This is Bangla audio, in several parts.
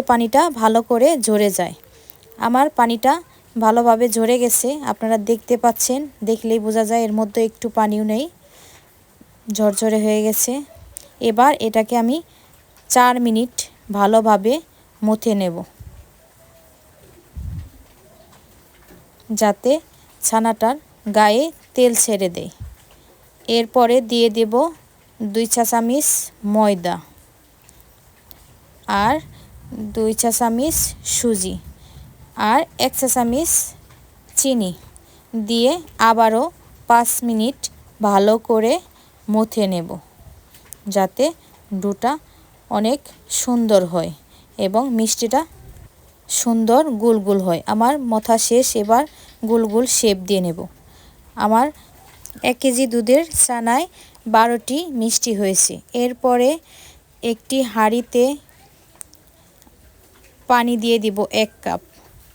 পানিটা ভালো করে ঝরে যায়। আমার পানিটা ভালোভাবে ঝরে গেছে, আপনারা দেখতে পাচ্ছেন, দেখলেই বোঝা যায় এর মধ্যে একটু পানিও নেই, ঝরঝরে হয়ে গেছে। এবার এটাকে আমি 4 মিনিট ভালোভাবে মথে নেব, যাতে ছানাটার গায়ে তেল ছেড়ে দেয়। এরপরে দিয়ে দেব 2 চা চামচ ময়দা আর 2 চা চামচ সুজি আর 1 চা চামচ চিনি দিয়ে আবারও 5 মিনিট ভালো করে মথে নেব, যাতে ডোটা অনেক সুন্দর হয় এবং মিষ্টিটা সুন্দর গোল হয়। আমার মথা শেষ, এবার গোল শেপ দিয়ে নেব। আমার 1 কেজি দুধের ছানায় 12টি মিষ্টি হয়েছে। এরপরে একটি হাঁড়িতে পানি দিয়ে দিব 1 কাপ।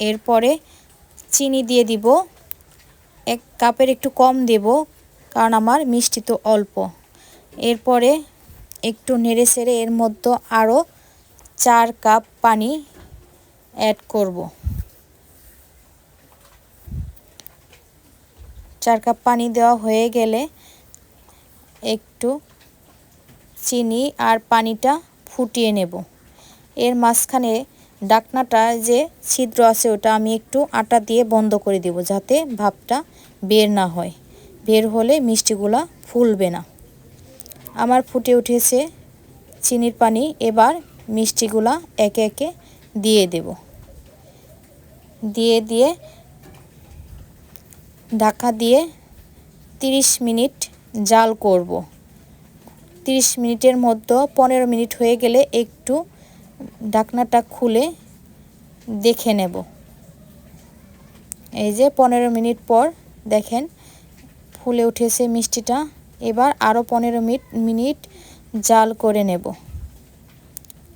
এরপরে চিনি দিয়ে দিব 1 কাপের একটু কম দেব, কারণ আমার মিষ্টি তো অল্প। এরপরে একটু নেড়ে চেড়ে এর মধ্যে আরও 4 কাপ পানি অ্যাড করব। 4 কাপ পানি দেওয়া হয়ে গেলে একটু চিনি আর পানিটা ফুটিয়ে নেব। এর মাঝখানে ঢাকনাটা যে ছিদ্র আছে ওটা আমি একটু আটা দিয়ে বন্ধ করে দেব, যাতে ভাপটা বের না হয়। বের হলে মিষ্টিগুলা ফুলবে না। আমার ফুটে উঠেছে চিনির পানি, এবার মিষ্টিগুলা একে একে দিয়ে দেব। দিয়ে ঢাকা দিয়ে 30 মিনিট জাল করব। 30 মিনিটের মধ্যে 15 মিনিট হয়ে গেলে একটু ঢাকনাটা খুলে দেখে নেব। এই যে 15 মিনিট পর দেখেন ফুলে উঠেছে মিষ্টিটা। এবার আরও 15 মিনিট জাল করে নেব।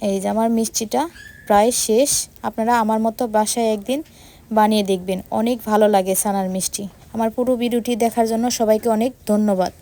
এই যে আমার মিষ্টিটা প্রায় শেষ। আপনারা আমার মতো বাসায় একদিন বানিয়ে দেখবেন, অনেক ভালো লাগে ছানার মিষ্টি। আমার পুরো ভিডিওটি দেখার জন্য সবাইকে অনেক ধন্যবাদ।